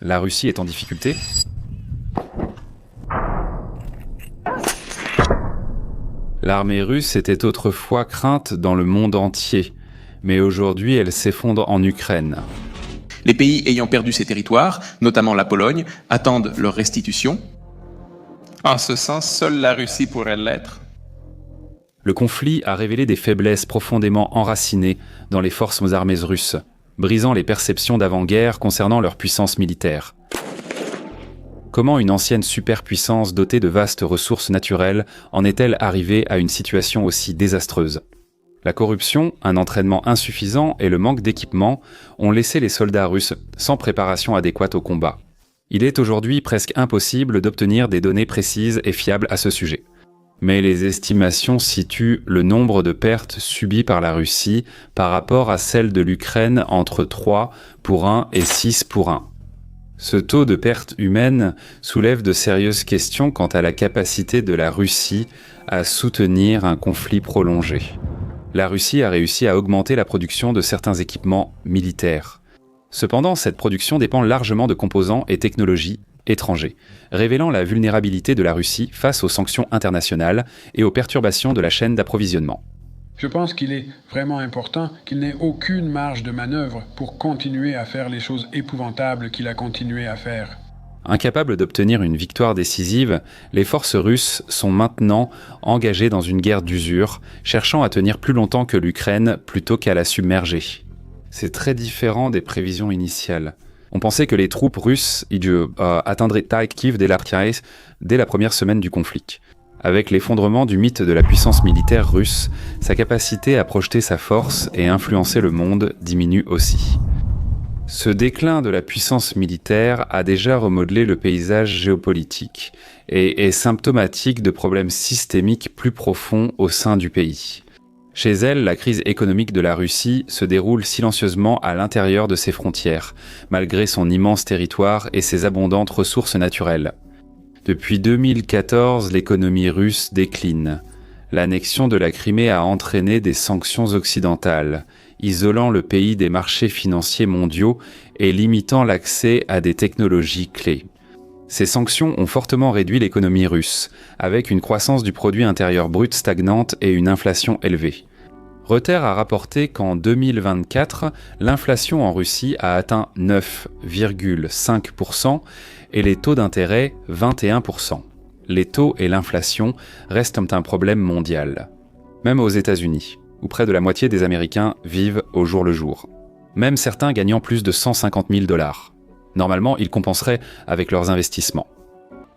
la Russie est en difficulté ? L'armée russe était autrefois crainte dans le monde entier, mais aujourd'hui elle s'effondre en Ukraine. Les pays ayant perdu ces territoires, notamment la Pologne, attendent leur restitution. En ce sens, seule la Russie pourrait l'être. Le conflit a révélé des faiblesses profondément enracinées dans les forces armées russes, brisant les perceptions d'avant-guerre concernant leur puissance militaire. Comment une ancienne superpuissance dotée de vastes ressources naturelles en est-elle arrivée à une situation aussi désastreuse ? La corruption, un entraînement insuffisant et le manque d'équipement ont laissé les soldats russes sans préparation adéquate au combat. Il est aujourd'hui presque impossible d'obtenir des données précises et fiables à ce sujet. Mais les estimations situent le nombre de pertes subies par la Russie par rapport à celles de l'Ukraine entre 3 pour 1 et 6 pour 1. Ce taux de pertes humaines soulève de sérieuses questions quant à la capacité de la Russie à soutenir un conflit prolongé. La Russie a réussi à augmenter la production de certains équipements militaires. Cependant, cette production dépend largement de composants et technologies étrangers, révélant la vulnérabilité de la Russie face aux sanctions internationales et aux perturbations de la chaîne d'approvisionnement. Je pense qu'il est vraiment important qu'il n'ait aucune marge de manœuvre pour continuer à faire les choses épouvantables qu'il a continué à faire. Incapables d'obtenir une victoire décisive, les forces russes sont maintenant engagées dans une guerre d'usure, cherchant à tenir plus longtemps que l'Ukraine plutôt qu'à la submerger. C'est très différent des prévisions initiales. On pensait que les troupes russes atteindraient Kharkiv dès la première semaine du conflit. Avec l'effondrement du mythe de la puissance militaire russe, sa capacité à projeter sa force et influencer le monde diminue aussi. Ce déclin de la puissance militaire a déjà remodelé le paysage géopolitique et est symptomatique de problèmes systémiques plus profonds au sein du pays. Chez elle, la crise économique de la Russie se déroule silencieusement à l'intérieur de ses frontières, malgré son immense territoire et ses abondantes ressources naturelles. Depuis 2014, l'économie russe décline. L'annexion de la Crimée a entraîné des sanctions occidentales, isolant le pays des marchés financiers mondiaux et limitant l'accès à des technologies clés. Ces sanctions ont fortement réduit l'économie russe, avec une croissance du produit intérieur brut stagnante et une inflation élevée. Reuters a rapporté qu'en 2024, l'inflation en Russie a atteint 9,5% et les taux d'intérêt 21%. Les taux et l'inflation restent un problème mondial. Même aux États-Unis, où près de la moitié des Américains vivent au jour le jour. Même certains gagnant plus de 150 000 $. Normalement, ils compenseraient avec leurs investissements.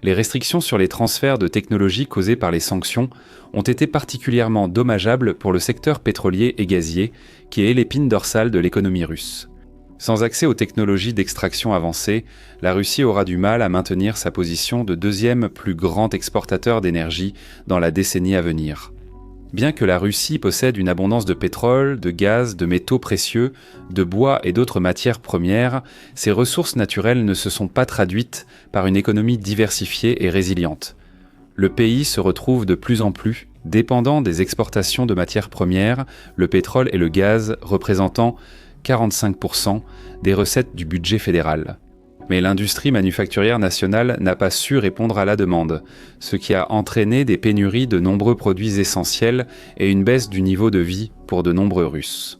Les restrictions sur les transferts de technologies causées par les sanctions ont été particulièrement dommageables pour le secteur pétrolier et gazier, qui est l'épine dorsale de l'économie russe. Sans accès aux technologies d'extraction avancées, la Russie aura du mal à maintenir sa position de deuxième plus grand exportateur d'énergie dans la décennie à venir. Bien que la Russie possède une abondance de pétrole, de gaz, de métaux précieux, de bois et d'autres matières premières, ces ressources naturelles ne se sont pas traduites par une économie diversifiée et résiliente. Le pays se retrouve de plus en plus dépendant des exportations de matières premières, le pétrole et le gaz représentant 45% des recettes du budget fédéral. Mais l'industrie manufacturière nationale n'a pas su répondre à la demande, ce qui a entraîné des pénuries de nombreux produits essentiels et une baisse du niveau de vie pour de nombreux Russes.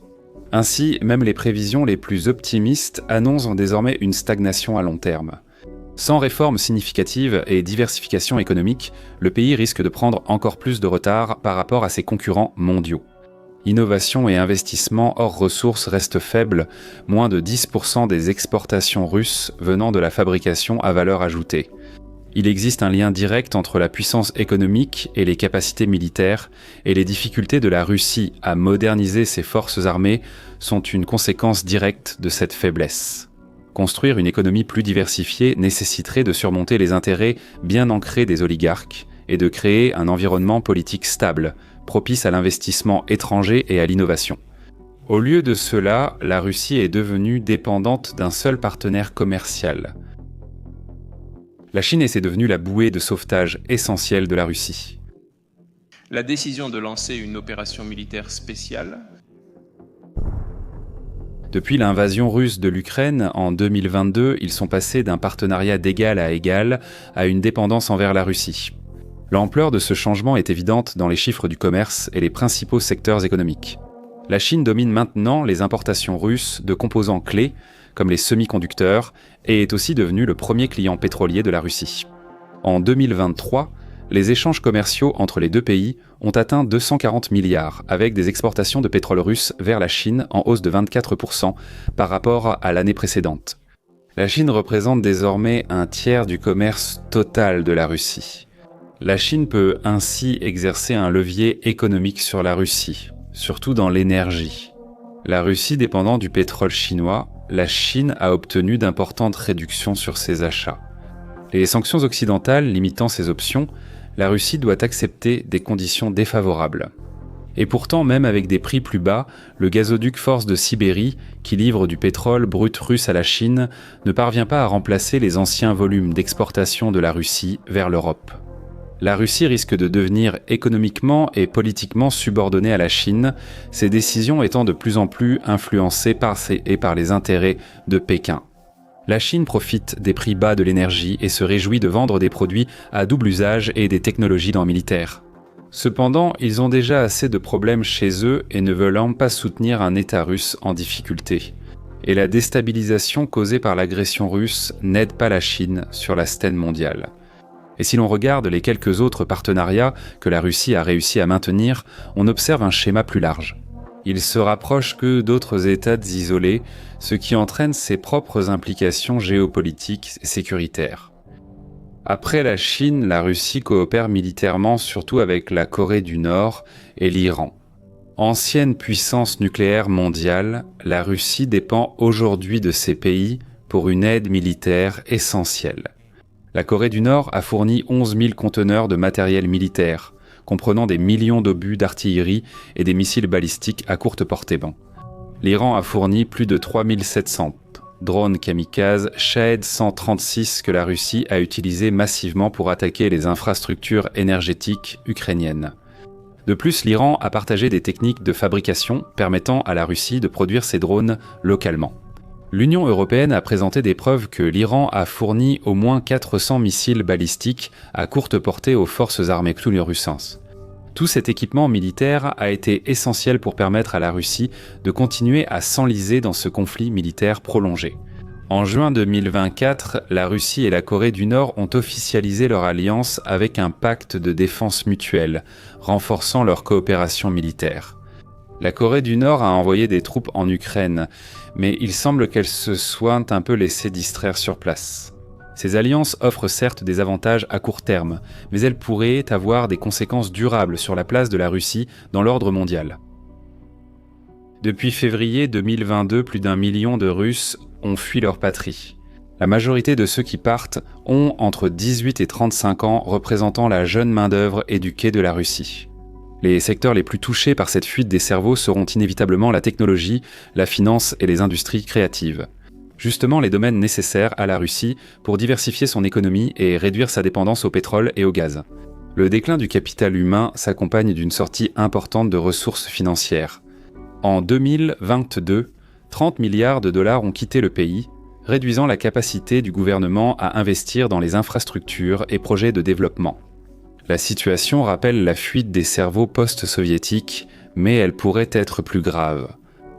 Ainsi, même les prévisions les plus optimistes annoncent désormais une stagnation à long terme. Sans réformes significatives et diversification économique, le pays risque de prendre encore plus de retard par rapport à ses concurrents mondiaux. Innovation et investissement hors ressources restent faibles, moins de 10% des exportations russes venant de la fabrication à valeur ajoutée. Il existe un lien direct entre la puissance économique et les capacités militaires, et les difficultés de la Russie à moderniser ses forces armées sont une conséquence directe de cette faiblesse. Construire une économie plus diversifiée nécessiterait de surmonter les intérêts bien ancrés des oligarques et de créer un environnement politique stable, propice à l'investissement étranger et à l'innovation. Au lieu de cela, la Russie est devenue dépendante d'un seul partenaire commercial. La Chine est devenue la bouée de sauvetage essentielle de la Russie. La décision de lancer une opération militaire spéciale. Depuis l'invasion russe de l'Ukraine en 2022, ils sont passés d'un partenariat d'égal à égal à une dépendance envers la Russie. L'ampleur de ce changement est évidente dans les chiffres du commerce et les principaux secteurs économiques. La Chine domine maintenant les importations russes de composants clés, comme les semi-conducteurs, et est aussi devenu le premier client pétrolier de la Russie. En 2023, les échanges commerciaux entre les deux pays ont atteint 240 milliards, avec des exportations de pétrole russe vers la Chine en hausse de 24% par rapport à l'année précédente. La Chine représente désormais un tiers du commerce total de la Russie. La Chine peut ainsi exercer un levier économique sur la Russie, surtout dans l'énergie. La Russie dépendant du pétrole chinois, la Chine a obtenu d'importantes réductions sur ses achats. Les sanctions occidentales limitant ses options, la Russie doit accepter des conditions défavorables. Et pourtant, même avec des prix plus bas, le gazoduc Force de Sibérie, qui livre du pétrole brut russe à la Chine, ne parvient pas à remplacer les anciens volumes d'exportation de la Russie vers l'Europe. La Russie risque de devenir économiquement et politiquement subordonnée à la Chine, ses décisions étant de plus en plus influencées par les intérêts de Pékin. La Chine profite des prix bas de l'énergie et se réjouit de vendre des produits à double usage et des technologies dans le militaire. Cependant, ils ont déjà assez de problèmes chez eux et ne veulent pas soutenir un État russe en difficulté. Et la déstabilisation causée par l'agression russe n'aide pas la Chine sur la scène mondiale. Et si l'on regarde les quelques autres partenariats que la Russie a réussi à maintenir, on observe un schéma plus large. Il se rapproche que d'autres États isolés, ce qui entraîne ses propres implications géopolitiques et sécuritaires. Après la Chine, la Russie coopère militairement surtout avec la Corée du Nord et l'Iran. Ancienne puissance nucléaire mondiale, la Russie dépend aujourd'hui de ces pays pour une aide militaire essentielle. La Corée du Nord a fourni 11 000 conteneurs de matériel militaire, comprenant des millions d'obus d'artillerie et des missiles balistiques à courte portée. L'Iran a fourni plus de 3 700 drones kamikazes Shahed 136 que la Russie a utilisés massivement pour attaquer les infrastructures énergétiques ukrainiennes. De plus, l'Iran a partagé des techniques de fabrication permettant à la Russie de produire ses drones localement. L'Union européenne a présenté des preuves que l'Iran a fourni au moins 400 missiles balistiques à courte portée aux forces armées russes. Tout cet équipement militaire a été essentiel pour permettre à la Russie de continuer à s'enliser dans ce conflit militaire prolongé. En juin 2024, la Russie et la Corée du Nord ont officialisé leur alliance avec un pacte de défense mutuelle, renforçant leur coopération militaire. La Corée du Nord a envoyé des troupes en Ukraine, mais il semble qu'elles se soient un peu laissées distraire sur place. Ces alliances offrent certes des avantages à court terme, mais elles pourraient avoir des conséquences durables sur la place de la Russie dans l'ordre mondial. Depuis février 2022, plus d'1 million de Russes ont fui leur patrie. La majorité de ceux qui partent ont entre 18 et 35 ans, représentant la jeune main-d'œuvre éduquée de la Russie. Les secteurs les plus touchés par cette fuite des cerveaux seront inévitablement la technologie, la finance et les industries créatives. Justement les domaines nécessaires à la Russie pour diversifier son économie et réduire sa dépendance au pétrole et au gaz. Le déclin du capital humain s'accompagne d'une sortie importante de ressources financières. En 2022, 30 milliards de dollars ont quitté le pays, réduisant la capacité du gouvernement à investir dans les infrastructures et projets de développement. La situation rappelle la fuite des cerveaux post-soviétiques, mais elle pourrait être plus grave.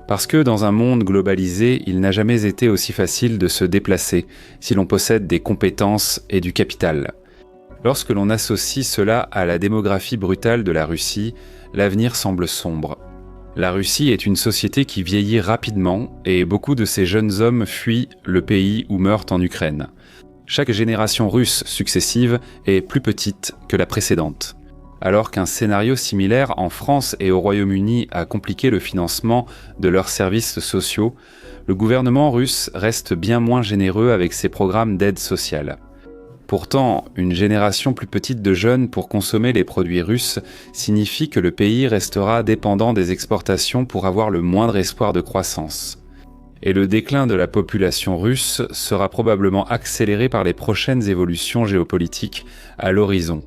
Parce que dans un monde globalisé, il n'a jamais été aussi facile de se déplacer si l'on possède des compétences et du capital. Lorsque l'on associe cela à la démographie brutale de la Russie, l'avenir semble sombre. La Russie est une société qui vieillit rapidement et beaucoup de ces jeunes hommes fuient le pays ou meurent en Ukraine. Chaque génération russe successive est plus petite que la précédente. Alors qu'un scénario similaire en France et au Royaume-Uni a compliqué le financement de leurs services sociaux, le gouvernement russe reste bien moins généreux avec ses programmes d'aide sociale. Pourtant, une génération plus petite de jeunes pour consommer les produits russes signifie que le pays restera dépendant des exportations pour avoir le moindre espoir de croissance. Et le déclin de la population russe sera probablement accéléré par les prochaines évolutions géopolitiques à l'horizon.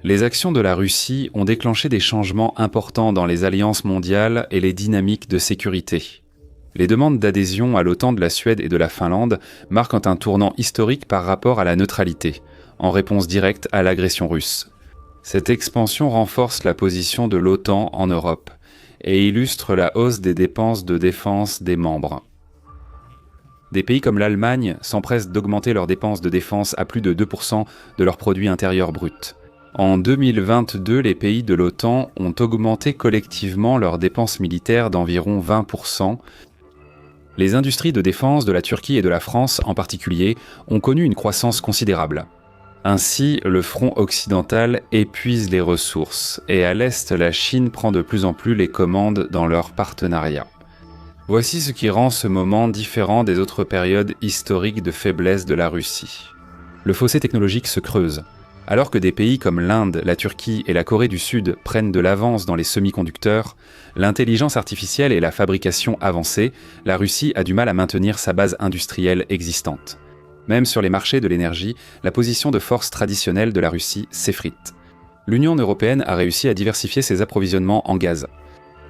Les actions de la Russie ont déclenché des changements importants dans les alliances mondiales et les dynamiques de sécurité. Les demandes d'adhésion à l'OTAN de la Suède et de la Finlande marquent un tournant historique par rapport à la neutralité, en réponse directe à l'agression russe. Cette expansion renforce la position de l'OTAN en Europe et illustre la hausse des dépenses de défense des membres. Des pays comme l'Allemagne s'empressent d'augmenter leurs dépenses de défense à plus de 2% de leur produit intérieur brut. En 2022, les pays de l'OTAN ont augmenté collectivement leurs dépenses militaires d'environ 20%. Les industries de défense de la Turquie et de la France en particulier ont connu une croissance considérable. Ainsi, le front occidental épuise les ressources et à l'Est, la Chine prend de plus en plus les commandes dans leur partenariat. Voici ce qui rend ce moment différent des autres périodes historiques de faiblesse de la Russie. Le fossé technologique se creuse. Alors que des pays comme l'Inde, la Turquie et la Corée du Sud prennent de l'avance dans les semi-conducteurs, l'intelligence artificielle et la fabrication avancée, la Russie a du mal à maintenir sa base industrielle existante. Même sur les marchés de l'énergie, la position de force traditionnelle de la Russie s'effrite. L'Union européenne a réussi à diversifier ses approvisionnements en gaz.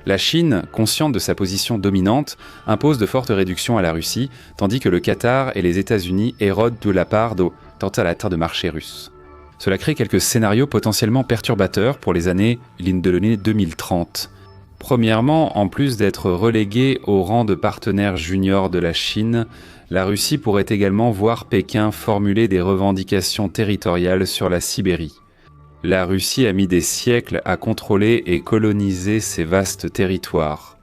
La Chine, consciente de sa position dominante, impose de fortes réductions à la Russie, tandis que le Qatar et les États-Unis érodent de la part tant à la terre de marché russe. Cela crée quelques scénarios potentiellement perturbateurs pour les années de l'année 2030. Premièrement, en plus d'être reléguée au rang de partenaire junior de la Chine, la Russie pourrait également voir Pékin formuler des revendications territoriales sur la Sibérie. La Russie a mis des siècles à contrôler et coloniser ces vastes territoires.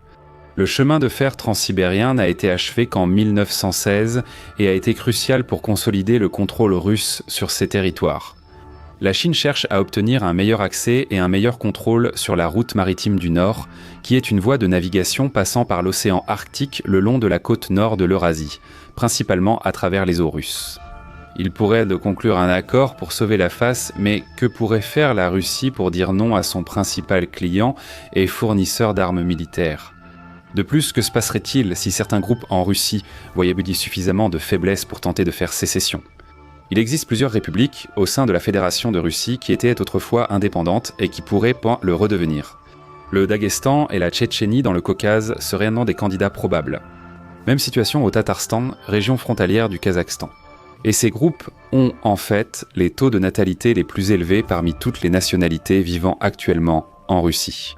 Le chemin de fer transsibérien n'a été achevé qu'en 1916 et a été crucial pour consolider le contrôle russe sur ces territoires. La Chine cherche à obtenir un meilleur accès et un meilleur contrôle sur la route maritime du Nord, qui est une voie de navigation passant par l'océan Arctique le long de la côte nord de l'Eurasie, principalement à travers les eaux russes. Il pourrait de conclure un accord pour sauver la face, mais que pourrait faire la Russie pour dire non à son principal client et fournisseur d'armes militaires ? De plus, que se passerait-il si certains groupes en Russie voyaient suffisamment de faiblesse pour tenter de faire sécession ? Il existe plusieurs républiques au sein de la Fédération de Russie qui étaient autrefois indépendantes et qui pourraient le redevenir. Le Daghestan et la Tchétchénie dans le Caucase seraient un des candidats probables. Même situation au Tatarstan, région frontalière du Kazakhstan. Et ces groupes ont en fait les taux de natalité les plus élevés parmi toutes les nationalités vivant actuellement en Russie.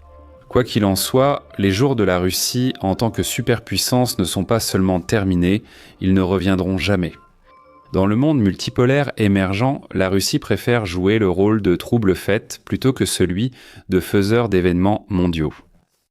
Quoi qu'il en soit, les jours de la Russie en tant que superpuissance ne sont pas seulement terminés, ils ne reviendront jamais. Dans le monde multipolaire émergent, la Russie préfère jouer le rôle de trouble-fête plutôt que celui de faiseur d'événements mondiaux.